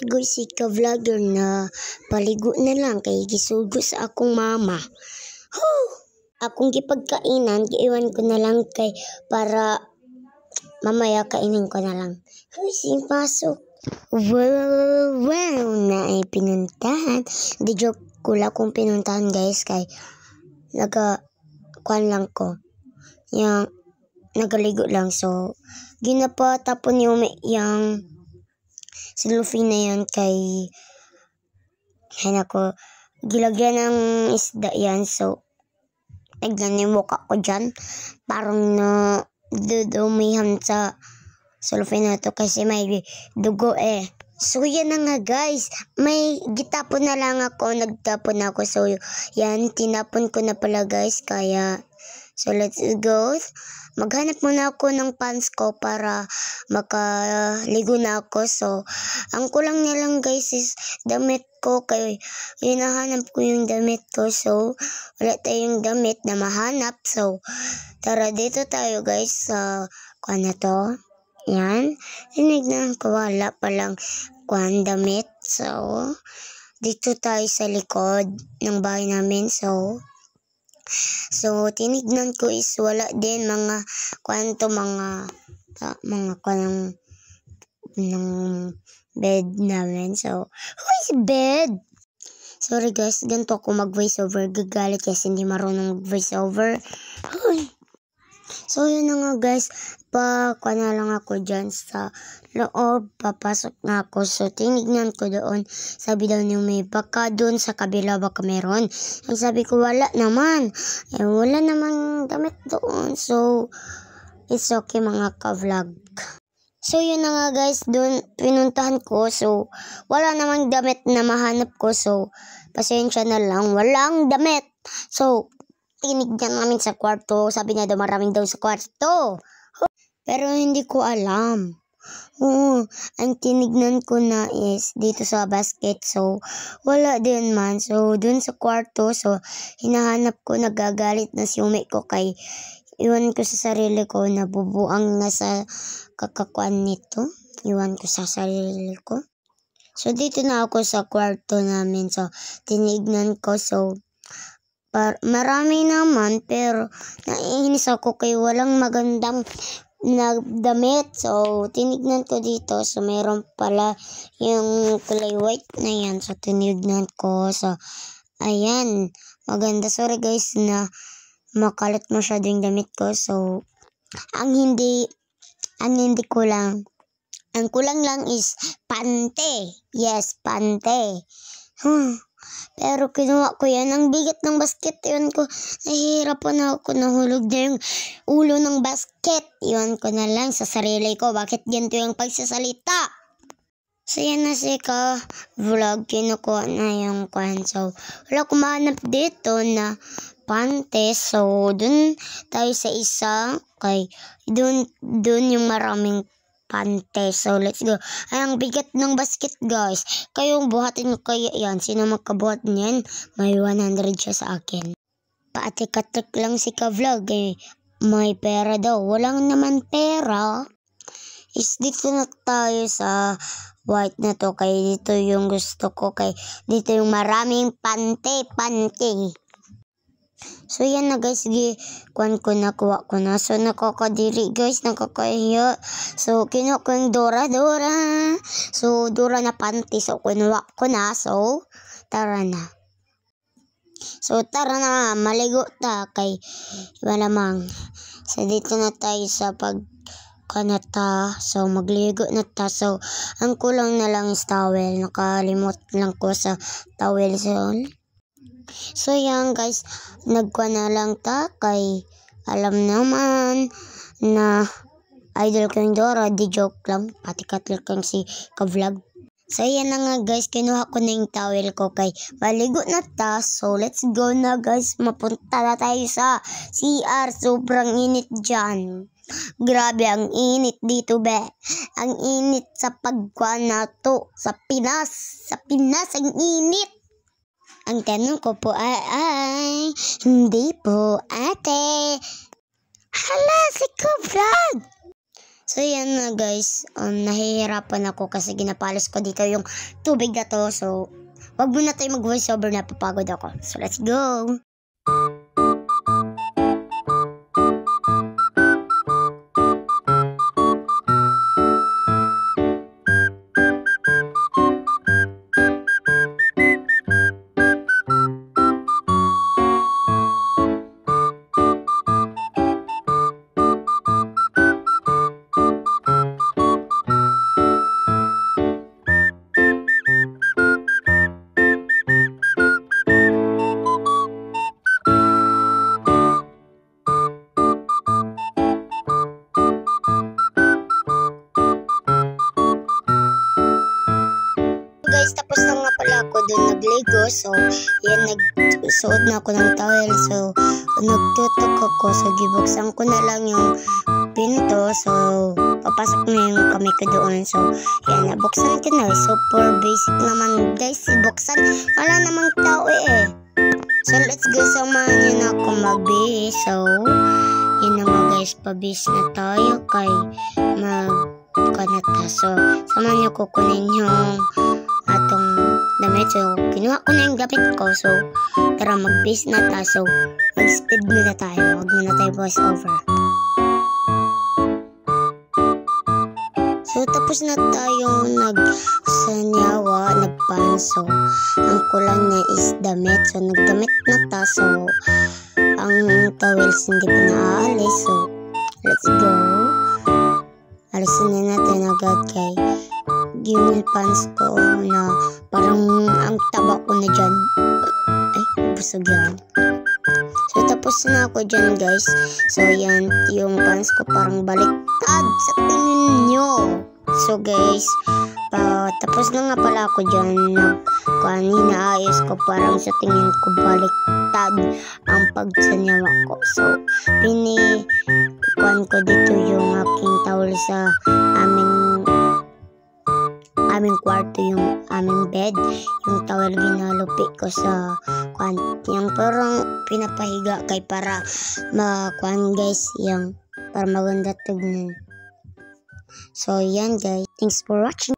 Agoy si ka-vlogger na paligo na lang kay gisugo sa akong mama. Akong gipagkainan, giiwan ko na lang kay para mamaya kainin ko na lang. Hoy, pasok. Wow, na ay pinuntahan. Di joke ko lang kung pinuntahan guys kay kuan lang ko. Yang nagaligo lang so ginapatapon yung silufin na yun kay ko gilagyan ng isda yan so tignan yung mukha ko dyan parang na dudumihan sa silufin na to kasi may dugo so yan na nga guys, may gitapon na lang ako, nagtapon ako so yan, tinapon ko na pala guys kaya so let's go. Maghanap muna ako ng pants ko para makaligo na ako. So, ang kulang na lang guys is damit ko. Kaya hinahanap ko yung damit ko. So, wala tayong damit na mahanap. So, tara dito tayo guys sa kuan na to. Yan. Tinignan ko wala palang kuan damit. So, dito tayo sa likod ng bahay namin. So, tinignan ko is wala din mga kwanong ng bed namin. So, who is bed? Sorry guys, ganito ako mag-voiceover. Gagalit kasi hindi marunong mag-voiceover. So, yun na nga guys. Kuha na lang ako dyan sa loob. Papasok na ako. So, tinignan ko doon. Sabi daw niyo may baka doon sa kabila baka meron. Ang sabi ko, wala naman. Wala namang damit doon. So, it's okay mga ka-vlog. So, yun na nga guys. Doon pinuntahan ko. So, wala namang damit na mahanap ko. So, pasensya na lang. Walang damit. So, tinignan namin sa kwarto. Sabi niya daw maraming daw sa kwarto. Pero hindi ko alam. Ang tinignan ko na is dito sa basket. So, wala din man. So, dun sa kwarto. So, hinahanap ko, nagagalit na si umi ko kay iwan ko sa sarili ko na bubuang na sa kakakuan nito. Iwan ko sa sarili ko. So, dito na ako sa kwarto namin. So, tinignan ko. So, marami naman pero naiinis ako kay walang magandang na damit. So, tinignan ko dito. So, meron pala yung kulay white na yan. So, tinignan ko. So, ayan. Maganda. Sorry guys na makalat masyado yung damit ko. So, ang kulang lang is pante. Yes, pante. Pero kinuha ko yan. Ang bigat ng basket. Iwan ko. Nahihirapan ako. Nahulog na yung ulo ng basket. Iwan ko na lang sa sarili ko. Bakit ganito yung pagsasalita? So yan na si ka-vlog. Kinukuha na yung kwan. So wala ko mahanap dito na pante. So dun tayo sa isa. Kay dun yung maraming pante. So, let's go. Ay, ang bigat ng basket, guys. Kayong buhatin nyo kaya yan. Sino magkabuhat niyan? May 100 siya sa akin. Paatik-atik lang si ka-vlog. May pera daw. Walang naman pera. Is dito na tayo sa white na to. Kaya dito yung gusto ko. Kaya dito yung maraming pante. So, yan na guys, nakuha ko na. So, nakakadiri guys, nakakahiya. So, kinuha ko yung Dora. So, Dora na panty. So, kinuha ko na. So, tara na. So, tara na, maligo ta kay malamang. So, dito na tayo sa kanata. So, magligo na ta. So, ang kulang na lang is towel. Nakalimot lang ko sa towel. So, yan guys, nagkuha na lang ta kay alam naman na idol ko yung Dora, di joke lang, patikat lang si ka-vlog. So, yan na nga guys, kinuha ko na yung towel ko kay maligo na ta. So, let's go na guys, mapunta na tayo sa CR. Sobrang init dyan. Grabe, ang init dito be. Ang init sa pagkuha na to. Sa Pinas, ang init. Ang tanong ko po ay hindi po ate. Hala, si ka-vlog. So yan na guys, nahihirapan ako kasi ginapalos ko dito yung tubig na to. So wag muna tayo mag voice over, napapagod ako. So let's go! Guys, tapos na nga pala ako dun nagligo. So, yan, nagsuot na ako ng towel. So, nagtutok ako. So, gibuksan ko na lang yung pinto. So, papasok na yung kamay ko doon. So, yan, nabuksan ko na. Super basic naman, guys. Buksan, wala namang tao eh. So, let's go. Samahan nyo na ako magbihis. So, yun na nga guys, pabihis na tayo kay magkanata. So, samahan nyo kukunin yung atong damit. So, kinuha ko na yung gamit ko. So, tara mag-base na ta. So, mag-speed muna tayo. Huwag muna tayo voice over. So, tapos na tayo nagsanyawa, nagpanso. Ang kulang niya is damit. So, nagdamit na ta. So, ang towels hindi pa naaalis. So, let's go. Alisin na natin agad kay yung pants ko na parang ang taba ko na dyan. Ay, busog yan. So, tapos na ako dyan guys. So, yan, yung pants ko parang baliktad sa tingin nyo. So, guys, tapos na nga pala ako dyan. Inaayos ko parang sa tingin ko baliktad ang pagsanyawa ko. So, pinikuan ko dito yung aking towel sa aming kwarto, yung aming bed, yung towel ginalupi ko sa yung parang pinapahiga kay para guys, yung para maganda tignan. So yan guys, thanks for watching.